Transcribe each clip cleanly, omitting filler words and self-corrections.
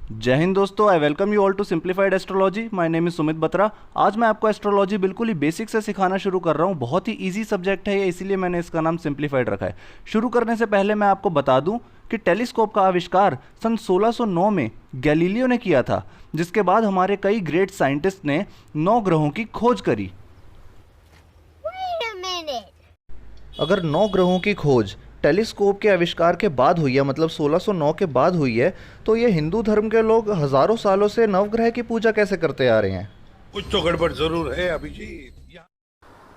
जय हिंद दोस्तों, I welcome you all to simplified astrology. My name is Sumit Batra. आज मैं आपको एस्ट्रोलॉजी बिल्कुल ही बेसिक से सिखाना शुरू कर रहा हूँ। बहुत ही इजी सब्जेक्ट है ये, इसीलिए मैंने इसका नाम सिंप्लीफाइड रखा है। शुरू करने से पहले मैं आपको बता दूं कि टेलीस्कोप का आविष्कार सन 1609 में गैलीलियो ने किया था, जिसके बाद हमारे कई ग्रेट साइंटिस्ट ने 9 ग्रहों की खोज करी। Wait a minute. अगर 9 ग्रहों की खोज टेलीस्कोप के आविष्कार के बाद हुई है, मतलब 1609 के बाद हुई है, तो ये हिंदू धर्म के लोग हजारों सालों से नवग्रह की पूजा कैसे करते आ रहे हैं? कुछ तो गड़बड़ जरूर है अभिजीत।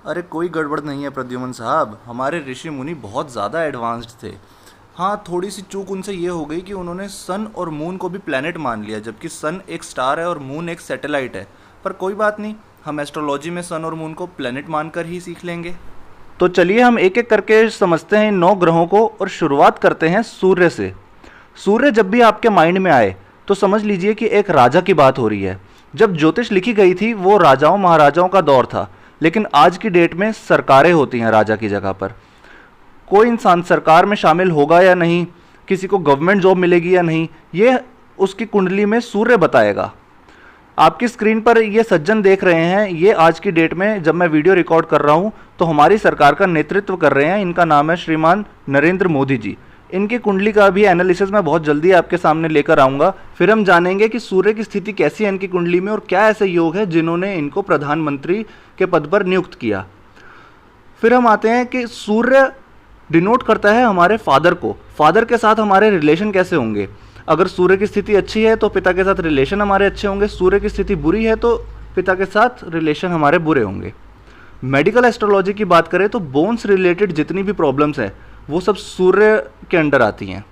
अरे कोई गड़बड़ नहीं है प्रद्युमन साहब, हमारे ऋषि मुनि बहुत ज़्यादा एडवांस्ड थे। हाँ, थोड़ी सी चूक उनसे ये हो गई कि उन्होंने सन और मून को भी प्लैनेट मान लिया, जबकि सन एक स्टार है और मून एक सैटेलाइट है। पर कोई बात नहीं, हम एस्ट्रोलॉजी में सन और मून को प्लैनेट मानकर ही सीख लेंगे। तो चलिए हम एक एक करके समझते हैं इन 9 ग्रहों को, और शुरुआत करते हैं सूर्य से। सूर्य जब भी आपके माइंड में आए तो समझ लीजिए कि एक राजा की बात हो रही है। जब ज्योतिष लिखी गई थी वो राजाओं महाराजाओं का दौर था, लेकिन आज की डेट में सरकारें होती हैं राजा की जगह पर। कोई इंसान सरकार में शामिल होगा या नहीं, किसी को गवर्नमेंट जॉब मिलेगी या नहीं, ये उसकी कुंडली में सूर्य बताएगा। आपकी स्क्रीन पर ये सज्जन देख रहे हैं, ये आज की डेट में जब मैं वीडियो रिकॉर्ड कर रहा हूँ तो हमारी सरकार का नेतृत्व कर रहे हैं। इनका नाम है श्रीमान नरेंद्र मोदी जी। इनकी कुंडली का भी एनालिसिस मैं बहुत जल्दी आपके सामने लेकर आऊँगा। फिर हम जानेंगे कि सूर्य की स्थिति कैसी है इनकी कुंडली में और क्या ऐसे योग है जिन्होंने इनको प्रधानमंत्री के पद पर नियुक्त किया। फिर हम आते हैं कि सूर्य डिनोट करता है हमारे फादर को। फादर के साथ हमारे रिलेशन कैसे होंगे? अगर सूर्य की स्थिति अच्छी है तो पिता के साथ रिलेशन हमारे अच्छे होंगे, सूर्य की स्थिति बुरी है तो पिता के साथ रिलेशन हमारे बुरे होंगे। मेडिकल एस्ट्रोलॉजी की बात करें तो बोन्स रिलेटेड जितनी भी प्रॉब्लम्स हैं वो सब सूर्य के अंडर आती हैं।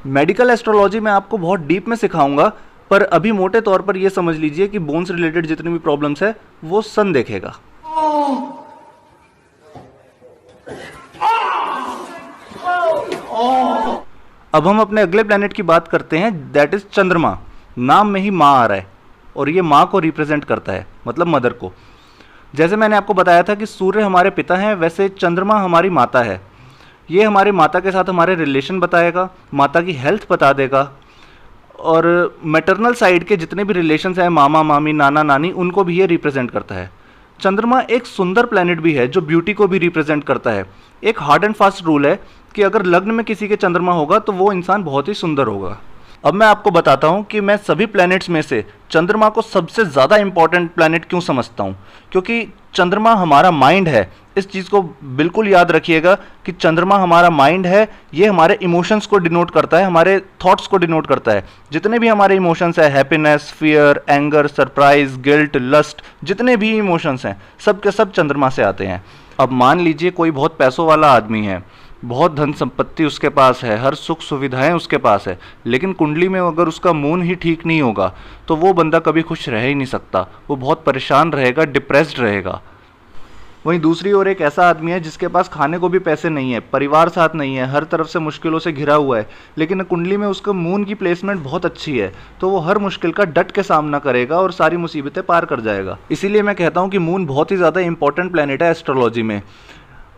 मेडिकल एस्ट्रोलॉजी मैं आपको बहुत डीप में सिखाऊंगा, पर अभी मोटे तौर पर ये समझ लीजिए कि बोन्स रिलेटेड जितनी भी प्रॉब्लम्स है वो सन देखेगा। अब हम अपने अगले प्लैनेट की बात करते हैं, दैट इज चंद्रमा। नाम में ही माँ आ रहा है और ये माँ को रिप्रेजेंट करता है, मतलब मदर को। जैसे मैंने आपको बताया था कि सूर्य हमारे पिता हैं, वैसे चंद्रमा हमारी माता है। ये हमारी माता के साथ हमारे रिलेशन बताएगा, माता की हेल्थ बता देगा, और मैटरनल साइड के जितने भी रिलेशंस हैं, मामा मामी नाना नानी, उनको भी ये रिप्रेजेंट करता है। चंद्रमा एक सुंदर प्लैनेट भी है जो ब्यूटी को भी रिप्रेजेंट करता है। एक हार्ड एंड फास्ट रूल है कि अगर लग्न में किसी के चंद्रमा होगा तो वो इंसान बहुत ही सुंदर होगा। अब मैं आपको बताता हूँ कि मैं सभी प्लैनेट्स में से चंद्रमा को सबसे ज़्यादा इंपॉर्टेंट प्लैनेट क्यों समझता हूँ, क्योंकि चंद्रमा हमारा माइंड है। इस चीज़ को बिल्कुल याद रखिएगा कि चंद्रमा हमारा माइंड है। ये हमारे इमोशंस को डिनोट करता है, हमारे थॉट्स को डिनोट करता है। जितने भी हमारे इमोशंस हैं, happiness, fear, anger, surprise, guilt, lust, जितने भी इमोशंस हैं सब के सब चंद्रमा से आते हैं। अब मान लीजिए कोई बहुत पैसों वाला आदमी है, बहुत धन संपत्ति उसके पास है, हर सुख सुविधाएं उसके पास है, लेकिन कुंडली में अगर उसका मून ही ठीक नहीं होगा तो वो बंदा कभी खुश रह ही नहीं सकता। वो बहुत परेशान रहेगा, डिप्रेस्ड रहेगा। वहीं दूसरी ओर एक ऐसा आदमी है जिसके पास खाने को भी पैसे नहीं है, परिवार साथ नहीं है, हर तरफ से मुश्किलों से घिरा हुआ है, लेकिन कुंडली में उसका मून की प्लेसमेंट बहुत अच्छी है, तो वो हर मुश्किल का डट के सामना करेगा और सारी मुसीबतें पार कर जाएगा। इसीलिए मैं कहता हूँ कि मून बहुत ही ज़्यादा इंपॉर्टेंट प्लैनेट है एस्ट्रोलॉजी में।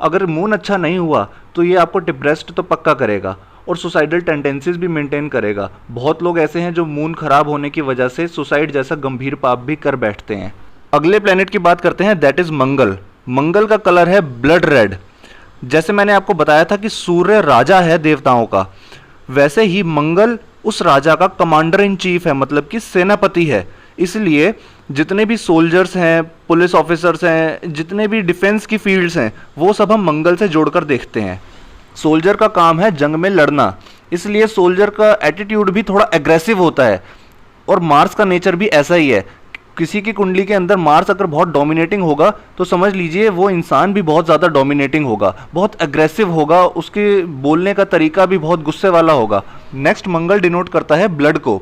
अगर मून अच्छा नहीं हुआ तो ये आपको डिप्रेस्ड तो पक्का करेगा और सुसाइडल टेंडेंसीज भी मेंटेन करेगा। बहुत लोग ऐसे हैं जो मून खराब होने की वजह से सुसाइड जैसा गंभीर पाप भी कर बैठते हैं। अगले प्लैनेट की बात करते हैं, दैट इज मंगल। मंगल का कलर है ब्लड रेड। जैसे मैंने आपको बताया था कि सूर्य राजा है देवताओं का, वैसे ही मंगल उस राजा का कमांडर इन चीफ है, मतलब कि सेनापति है। इसलिए जितने भी सोल्जर्स हैं, पुलिस ऑफिसर्स हैं, जितने भी डिफेंस की फील्ड्स हैं, वो सब हम मंगल से जोड़कर देखते हैं। सोल्जर का काम है जंग में लड़ना, इसलिए सोल्जर का एटीट्यूड भी थोड़ा एग्रेसिव होता है। और मार्स का नेचर भी ऐसा ही है। किसी की कुंडली के अंदर मार्स अगर बहुत डोमिनेटिंग होगा तो समझ लीजिए वो इंसान भी बहुत ज़्यादा डोमिनेटिंग होगा, बहुत एग्रेसिव होगा, उसके बोलने का तरीका भी बहुत गुस्से वाला होगा। नेक्स्ट, मंगल डिनोट करता है ब्लड को।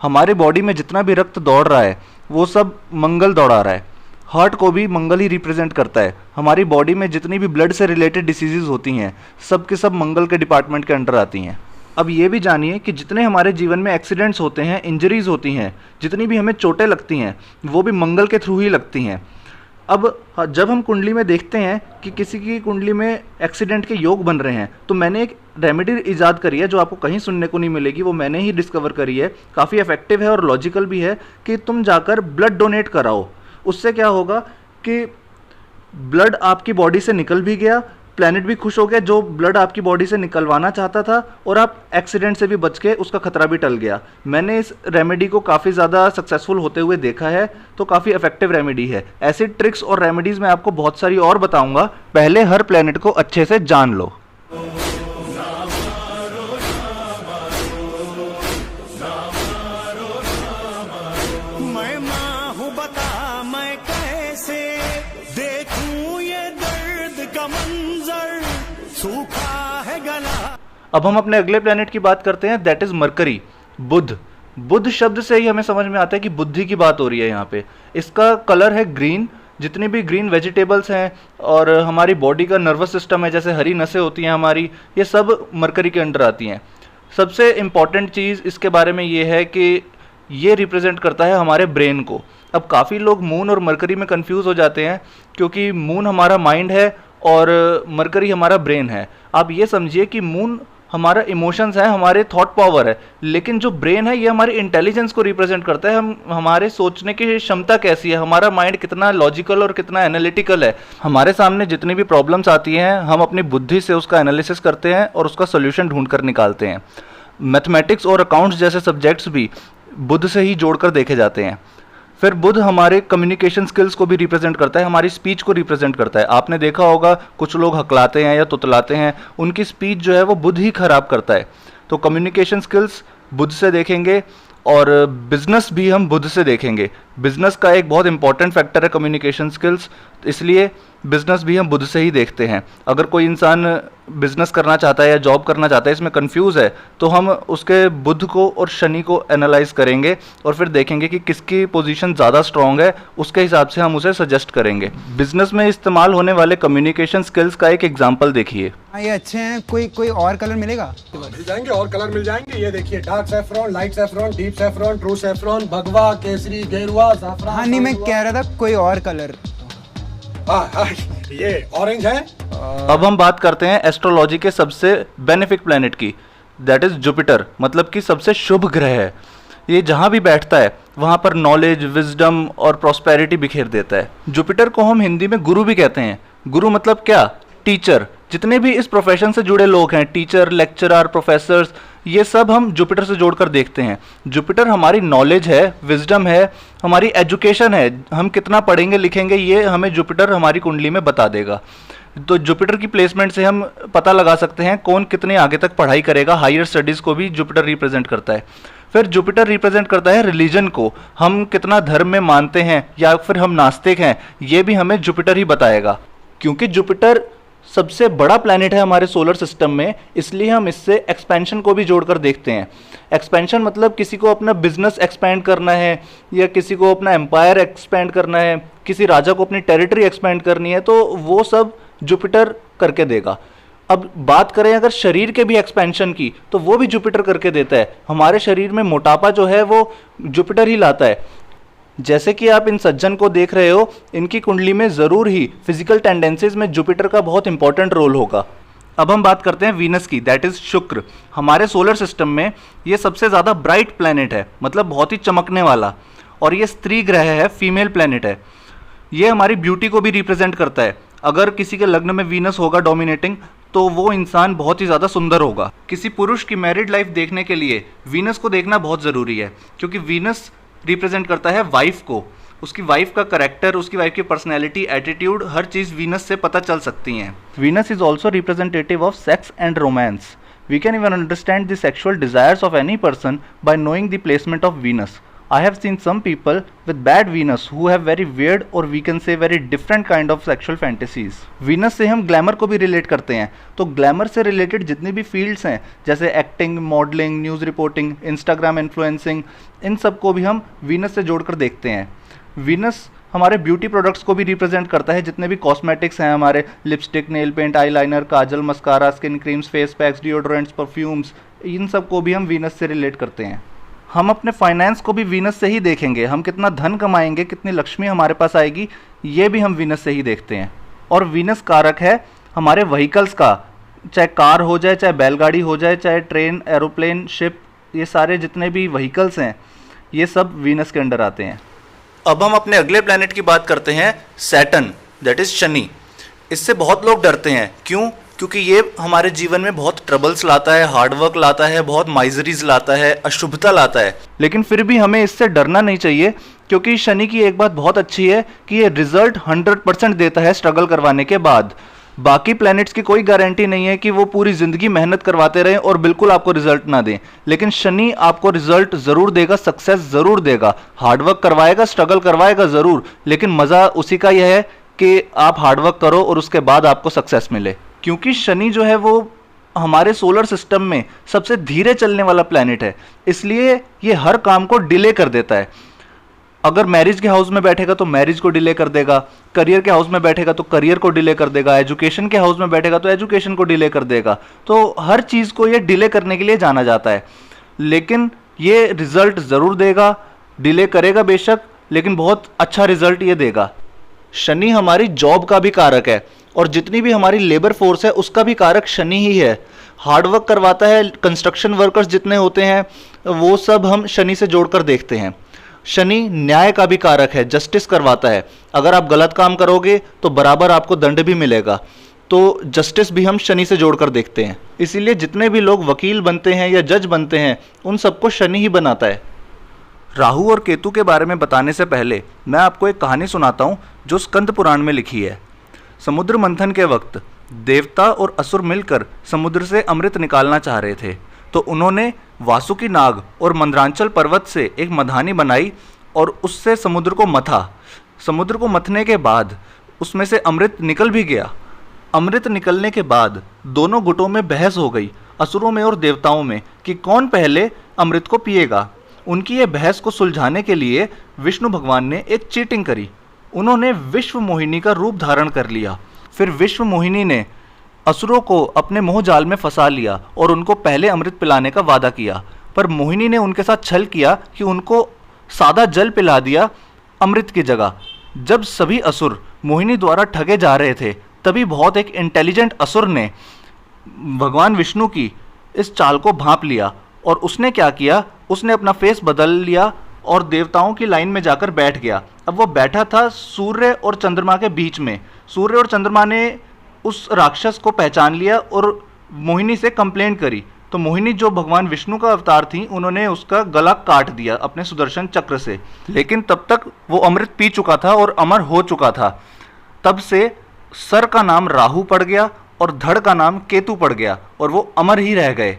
हमारे बॉडी में जितना भी रक्त दौड़ रहा है वो सब मंगल दौड़ा रहा है। हार्ट को भी मंगल ही रिप्रेजेंट करता है। हमारी बॉडी में जितनी भी ब्लड से रिलेटेड डिसीजेज होती हैं सब के सब मंगल के डिपार्टमेंट के अंडर आती हैं। अब ये भी जानिए कि जितने हमारे जीवन में एक्सीडेंट्स होते हैं, इंजरीज होती हैं, जितनी भी हमें चोटें लगती हैं, वो भी मंगल के थ्रू ही लगती हैं। अब जब हम कुंडली में देखते हैं कि किसी की कुंडली में एक्सीडेंट के योग बन रहे हैं, तो मैंने एक रेमेडी इजाद करी है जो आपको कहीं सुनने को नहीं मिलेगी, वो मैंने ही डिस्कवर करी है, काफ़ी इफेक्टिव है और लॉजिकल भी है, कि तुम जाकर ब्लड डोनेट कराओ। उससे क्या होगा कि ब्लड आपकी बॉडी से निकल भी गया, प्लैनेट भी खुश हो गया जो ब्लड आपकी बॉडी से निकलवाना चाहता था, और आप एक्सीडेंट से भी बच के उसका खतरा भी टल गया। मैंने इस रेमेडी को काफ़ी ज़्यादा सक्सेसफुल होते हुए देखा है, तो काफ़ी इफेक्टिव रेमेडी है। ऐसी ट्रिक्स और रेमेडीज़ मैं आपको बहुत सारी और बताऊंगा, पहले हर प्लैनेट को अच्छे से जान लो। मैं माँ हूँ, बता मैं कैसे देखूं ये दर्द का मंजर, सूखा है गला। अब हम अपने अगले प्लैनेट की बात करते हैं, दैट इज़ मरकरी, बुध। बुध शब्द से ही हमें समझ में आता है कि बुद्धि की बात हो रही है यहाँ पे। इसका कलर है ग्रीन। जितनी भी ग्रीन वेजिटेबल्स हैं और हमारी बॉडी का नर्वस सिस्टम है, जैसे हरी नसें होती हैं हमारी, ये सब मरकरी के अंडर आती हैं। सबसे इम्पॉर्टेंट चीज़ इसके बारे में ये है कि ये रिप्रेजेंट करता है हमारे ब्रेन को। अब काफ़ी लोग मून और मरकरी में कंफ्यूज हो जाते हैं, क्योंकि मून हमारा माइंड है और मरकरी हमारा ब्रेन है। आप ये समझिए कि मून हमारा इमोशंस है, हमारे थॉट पावर है, लेकिन जो ब्रेन है ये हमारी इंटेलिजेंस को रिप्रेजेंट करता है। हम हमारे सोचने की क्षमता कैसी है, हमारा माइंड कितना लॉजिकल और कितना एनालिटिकल है। हमारे सामने जितनी भी प्रॉब्लम्स आती हैं, हम अपनी बुद्धि से उसका एनालिसिस करते हैं और उसका सोल्यूशन ढूंढ कर निकालते हैं। मैथमेटिक्स और अकाउंट्स जैसे सब्जेक्ट्स भी बुध से ही जोड़कर देखे जाते हैं। फिर बुध हमारे कम्युनिकेशन स्किल्स को भी रिप्रेजेंट करता है, हमारी स्पीच को रिप्रेजेंट करता है। आपने देखा होगा कुछ लोग हकलाते हैं या तुतलाते हैं, उनकी स्पीच जो है वो बुध ही खराब करता है। तो कम्युनिकेशन स्किल्स बुध से देखेंगे और बिजनेस भी हम बुध से देखेंगे। बिजनेस का एक बहुत इंपॉर्टेंट फैक्टर है कम्युनिकेशन स्किल्स, इसलिए बिजनेस भी हम बुध से ही देखते हैं। अगर कोई इंसान बिजनेस करना चाहता है या जॉब करना चाहता है, इसमें कंफ्यूज है, तो हम उसके बुध को और शनि को एनालाइज करेंगे और फिर देखेंगे कि किसकी पोजीशन ज़्यादा स्ट्रांग है, उसके हिसाब से हम उसे सजेस्ट करेंगे। बिजनेस में इस्तेमाल होने वाले कम्युनिकेशन स्किल्स का एक एग्जाम्पल देखिए। हाँ ये अच्छे हैं, कोई और कलर मिलेगा? मिल जाएंगे, और कलर मिल जाएंगे। ये देखिए, dark saffron, light saffron, deep saffron, true saffron, भगवा, केसरी, गेरुआ, जाफरान। हाँ नहीं, मैं कह रहा था कोई और कलर। हाँ, ये ऑरेंज है। अब हम बात करते हैं एस्ट्रोलॉजी के सबसे बेनिफिक प्लैनेट की, दैट इज जुपिटर, मतलब कि सबसे शुभ ग्रह है। ये जहाँ भी बैठता है वहाँ पर नॉलेज, विजडम और प्रॉस्पेरिटी बिखेर देता है। जुपिटर को हम हिंदी में गुरु भी कहते हैं। गुरु मतलब क्या? टीचर। जितने भी इस प्रोफेशन से जुड़े लोग हैं, टीचर, लेक्चरर, प्रोफेसर्स, ये सब हम जुपिटर से जोड़कर देखते हैं। जुपिटर हमारी नॉलेज है, विजडम है, हमारी एजुकेशन है। हम कितना पढ़ेंगे लिखेंगे ये हमें जुपिटर हमारी कुंडली में बता देगा। तो जुपिटर की प्लेसमेंट से हम पता लगा सकते हैं कौन कितने आगे तक पढ़ाई करेगा। हायर स्टडीज़ को भी जुपिटर रिप्रेजेंट करता है। फिर जुपिटर रिप्रेजेंट करता है रिलीजन को, हम कितना धर्म में मानते हैं या फिर हम नास्तिक हैं, ये भी हमें जुपिटर ही बताएगा। क्योंकि जुपिटर सबसे बड़ा प्लैनेट है हमारे सोलर सिस्टम में, इसलिए हम इससे एक्सपेंशन को भी जोड़कर देखते हैं। एक्सपेंशन मतलब किसी को अपना बिजनेस एक्सपेंड करना है या किसी को अपना एम्पायर एक्सपेंड करना है, किसी राजा को अपनी टेरिटरी एक्सपेंड करनी है, तो वो सब जुपिटर करके देगा। अब बात करें अगर शरीर के भी एक्सपेंशन की, तो वो भी जुपिटर करके देता है। हमारे शरीर में मोटापा जो है वो जुपिटर ही लाता है। जैसे कि आप इन सज्जन को देख रहे हो, इनकी कुंडली में ज़रूर ही फिजिकल टेंडेंसीज में जुपिटर का बहुत इंपॉर्टेंट रोल होगा। अब हम बात करते हैं वीनस की, दैट इज़ शुक्र। हमारे सोलर सिस्टम में ये सबसे ज़्यादा ब्राइट प्लैनेट है, मतलब बहुत ही चमकने वाला, और ये स्त्री ग्रह है, फीमेल प्लैनेट है। ये हमारी ब्यूटी को भी रिप्रेजेंट करता है। अगर किसी के लग्न में वीनस होगा डोमिनेटिंग, तो वो इंसान बहुत ही ज़्यादा सुंदर होगा। किसी पुरुष की मैरिड लाइफ देखने के लिए वीनस को देखना बहुत ज़रूरी है, क्योंकि वीनस रिप्रेजेंट करता है वाइफ को। उसकी वाइफ का करेक्टर, उसकी वाइफ की पर्सनैलिटी, एटीट्यूड, हर चीज़ वीनस से पता चल सकती हैं। Venus is also representative of sex and romance. We can even understand the sexual desires of any person by knowing the placement of Venus. I have seen some people with bad Venus who have very weird or we can say very different kind of sexual fantasies. Venus से हम glamour को भी relate करते हैं, तो glamour से related जितनी भी फील्ड्स हैं जैसे acting, modelling, news reporting, Instagram influencing, इन सब को भी हम वीनस से जोड़कर देखते हैं। वीनस हमारे ब्यूटी प्रोडक्ट्स को भी रिप्रेजेंट करता है। जितने भी कॉस्मेटिक्स हैं हमारे, lipstick, nail paint, eyeliner, kajal, mascara, skin creams, face packs, deodorants, perfumes, इन सब को भी हम वीनस से रिलेट करते हैं। हम अपने फाइनेंस को भी वीनस से ही देखेंगे। हम कितना धन कमाएंगे, कितनी लक्ष्मी हमारे पास आएगी, ये भी हम वीनस से ही देखते हैं। और वीनस कारक है हमारे व्हीकल्स का, चाहे कार हो जाए, चाहे बैलगाड़ी हो जाए, चाहे ट्रेन, एरोप्लेन, शिप, ये सारे जितने भी व्हीकल्स हैं ये सब वीनस के अंडर आते हैं। अब हम अपने अगले प्लैनेट की बात करते हैं, सैटर्न, दैट इज़ शनि। इससे बहुत लोग डरते हैं। क्यों? क्योंकि ये हमारे जीवन में बहुत ट्रबल्स लाता है, हार्डवर्क लाता है, बहुत माइजरीज लाता है, अशुभता लाता है। लेकिन फिर भी हमें इससे डरना नहीं चाहिए, क्योंकि शनि की एक बात बहुत अच्छी है कि ये रिजल्ट 100% देता है स्ट्रगल करवाने के बाद। बाकी प्लैनेट्स की कोई गारंटी नहीं है कि वो पूरी ज़िंदगी मेहनत करवाते रहें और बिल्कुल आपको रिजल्ट ना दें, लेकिन शनि आपको रिजल्ट ज़रूर देगा, सक्सेस ज़रूर देगा। हार्डवर्क करवाएगा, स्ट्रगल करवाएगा ज़रूर, लेकिन मज़ा उसी का यह है कि आप हार्डवर्क करो और उसके बाद आपको सक्सेस मिले। क्योंकि शनि जो है वो हमारे सोलर सिस्टम में सबसे धीरे चलने वाला प्लैनेट है, इसलिए ये हर काम को डिले कर देता है। अगर मैरिज के हाउस में बैठेगा तो मैरिज को डिले कर देगा, करियर के हाउस में बैठेगा तो करियर को डिले कर देगा, एजुकेशन के हाउस में बैठेगा तो एजुकेशन को डिले कर देगा। तो हर चीज़ को ये डिले करने के लिए जाना जाता है, लेकिन ये रिजल्ट ज़रूर देगा। डिले करेगा बेशक, लेकिन बहुत अच्छा रिजल्ट ये देगा। शनि हमारी जॉब का भी कारक है, और जितनी भी हमारी लेबर फोर्स है उसका भी कारक शनि ही है। हार्डवर्क करवाता है। कंस्ट्रक्शन वर्कर्स जितने होते हैं वो सब हम शनि से जोड़कर देखते हैं। शनि न्याय का भी कारक है, जस्टिस करवाता है। अगर आप गलत काम करोगे तो बराबर आपको दंड भी मिलेगा, तो जस्टिस भी हम शनि से जोड़कर देखते हैं। इसीलिए जितने भी लोग वकील बनते हैं या जज बनते हैं उन सबको शनि ही बनाता है। राहु और केतु के बारे में बताने से पहले मैं आपको एक कहानी सुनाता हूँ जो स्कंद पुराण में लिखी है। समुद्र मंथन के वक्त देवता और असुर मिलकर समुद्र से अमृत निकालना चाह रहे थे, तो उन्होंने वासुकी नाग और मंदरांचल पर्वत से एक मधानी बनाई और उससे समुद्र को मथा। समुद्र को मथने के बाद उसमें से अमृत निकल भी गया। अमृत निकलने के बाद दोनों गुटों में बहस हो गई, असुरों में और देवताओं में, कि कौन पहले अमृत को पिएगा। उनकी ये बहस को सुलझाने के लिए विष्णु भगवान ने एक चीटिंग करी। उन्होंने विश्व मोहिनी का रूप धारण कर लिया। फिर विश्व मोहिनी ने असुरों को अपने मोह जाल में फंसा लिया और उनको पहले अमृत पिलाने का वादा किया। पर मोहिनी ने उनके साथ छल किया कि उनको सादा जल पिला दिया अमृत की जगह। जब सभी असुर मोहिनी द्वारा ठगे जा रहे थे, तभी बहुत एक इंटेलिजेंट असुर ने भगवान विष्णु की इस चाल को भांप लिया और उसने क्या किया, उसने अपना फेस बदल लिया और देवताओं की लाइन में जाकर बैठ गया। अब वो बैठा था सूर्य और चंद्रमा के बीच में। सूर्य और चंद्रमा ने उस राक्षस को पहचान लिया और मोहिनी से कंप्लेंट करी, तो मोहिनी जो भगवान विष्णु का अवतार थी, उन्होंने उसका गला काट दिया अपने सुदर्शन चक्र से। लेकिन तब तक वो अमृत पी चुका था और अमर हो चुका था। तब से सर का नाम राहु पड़ गया और धड़ का नाम केतु पड़ गया और वो अमर ही रह गए।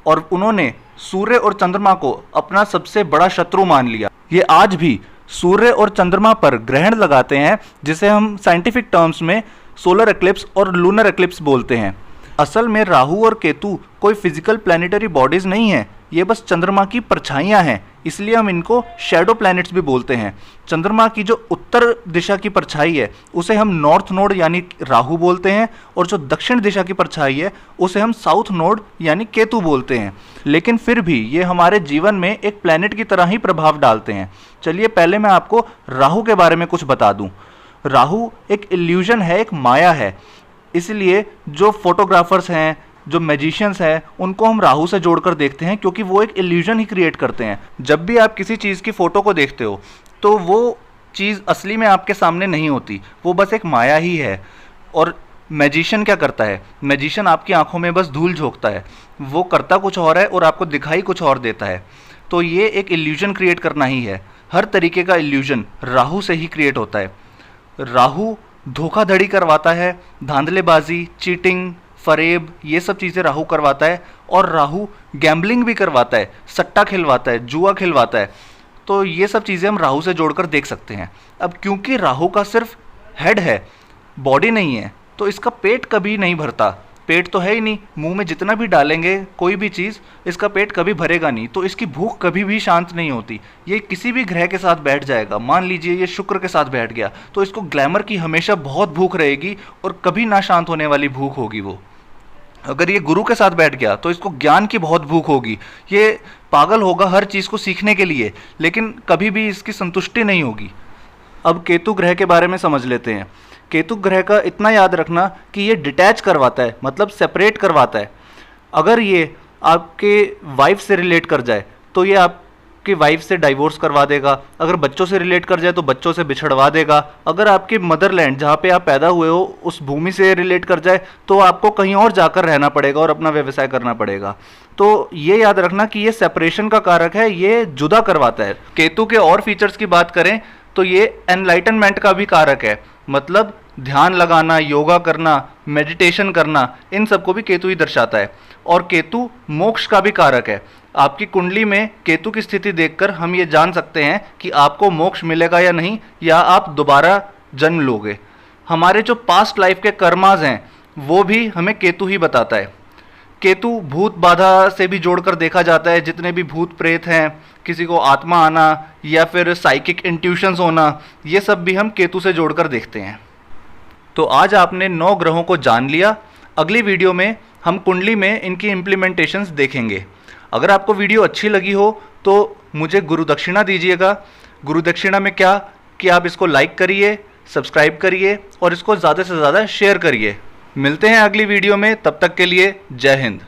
और उन्होंने सूर्य और चंद्रमा को अपना सबसे बड़ा शत्रु मान लिया। ये आज भी सूर्य और चंद्रमा पर ग्रहण लगाते हैं, जिसे हम साइंटिफिक टर्म्स में सोलर एक्लिप्स और लूनर एक्लिप्स बोलते हैं। असल में राहु और केतु कोई फिजिकल प्लैनेटरी बॉडीज नहीं है, ये बस चंद्रमा की परछाइयाँ हैं, इसलिए हम इनको शैडो प्लैनेट्स भी बोलते हैं। चंद्रमा की जो उत्तर दिशा की परछाई है उसे हम नॉर्थ नोड यानी राहु बोलते हैं, और जो दक्षिण दिशा की परछाई है उसे हम साउथ नोड यानी केतु बोलते हैं। लेकिन फिर भी ये हमारे जीवन में एक प्लैनेट की तरह ही प्रभाव डालते हैं। चलिए पहले मैं आपको राहु के बारे में कुछ बता दूं। राहु एक इल्यूजन है, एक माया है, इसलिए जो फोटोग्राफर्स हैं, जो मैजिशियंस हैं, उनको हम राहु से जोड़कर देखते हैं, क्योंकि वो एक इल्यूजन ही क्रिएट करते हैं। जब भी आप किसी चीज़ की फ़ोटो को देखते हो तो वो चीज़ असली में आपके सामने नहीं होती, वो बस एक माया ही है। और मैजिशियन क्या करता है, मैजिशियन आपकी आंखों में बस धूल झोंकता है, वो करता कुछ और है और आपको दिखाई कुछ और देता है। तो ये एक इल्यूजन क्रिएट करना ही है। हर तरीके का इल्यूजन राहु से ही क्रिएट होता है। राहु धोखाधड़ी करवाता है, धांधलेबाजी, चीटिंग, फरेब, ये सब चीज़ें राहु करवाता है। और राहु गैम्बलिंग भी करवाता है, सट्टा खिलवाता है, जुआ खिलवाता है। तो ये सब चीज़ें हम राहु से जोड़कर देख सकते हैं। अब क्योंकि राहु का सिर्फ हेड है, बॉडी नहीं है, तो इसका पेट कभी नहीं भरता। पेट तो है ही नहीं, मुंह में जितना भी डालेंगे कोई भी चीज़, इसका पेट कभी भरेगा नहीं, तो इसकी भूख कभी भी शांत नहीं होती। ये किसी भी ग्रह के साथ बैठ जाएगा, मान लीजिए ये शुक्र के साथ बैठ गया, तो इसको ग्लैमर की हमेशा बहुत भूख रहेगी और कभी ना शांत होने वाली भूख होगी वो। अगर ये गुरु के साथ बैठ गया तो इसको ज्ञान की बहुत भूख होगी। ये पागल होगा हर चीज़ को सीखने के लिए, लेकिन कभी भी इसकी संतुष्टि नहीं होगी। अब केतु ग्रह के बारे में समझ लेते हैं। केतु ग्रह का इतना याद रखना कि ये डिटैच करवाता है, मतलब सेपरेट करवाता है। अगर ये आपके वाइफ से रिलेट कर जाए तो ये आपकी वाइफ से डाइवोर्स करवा देगा। अगर बच्चों से रिलेट कर जाए तो बच्चों से बिछड़वा देगा। अगर आपके मदरलैंड जहाँ पे आप पैदा हुए हो उस भूमि से रिलेट कर जाए तो आपको कहीं और जाकर रहना पड़ेगा और अपना व्यवसाय करना पड़ेगा। तो ये याद रखना कि ये सेपरेशन का कारक है, ये जुदा करवाता है। केतु के और फीचर्स की बात करें तो ये एनलाइटनमेंट का भी कारक है, मतलब ध्यान लगाना, योगा करना, मेडिटेशन करना, इन सबको भी केतु ही दर्शाता है। और केतु मोक्ष का भी कारक है। आपकी कुंडली में केतु की स्थिति देखकर हम ये जान सकते हैं कि आपको मोक्ष मिलेगा या नहीं, या आप दोबारा जन्म लोगे। हमारे जो पास्ट लाइफ के कर्मास हैं वो भी हमें केतु ही बताता है। केतु भूत बाधा से भी जोड़कर देखा जाता है। जितने भी भूत प्रेत हैं, किसी को आत्मा आना या फिर साइकिक इंट्यूशंस होना, ये सब भी हम केतु से जोड़कर देखते हैं। तो आज आपने 9 ग्रहों को जान लिया। अगली वीडियो में हम कुंडली में इनकी इम्प्लीमेंटेशंस देखेंगे। अगर आपको वीडियो अच्छी लगी हो तो मुझे गुरु दक्षिणा दीजिएगा। गुरु दक्षिणा में क्या कि आप इसको लाइक करिए, सब्सक्राइब करिए और इसको ज़्यादा से ज़्यादा शेयर करिए। मिलते हैं अगली वीडियो में, तब तक के लिए जय हिंद।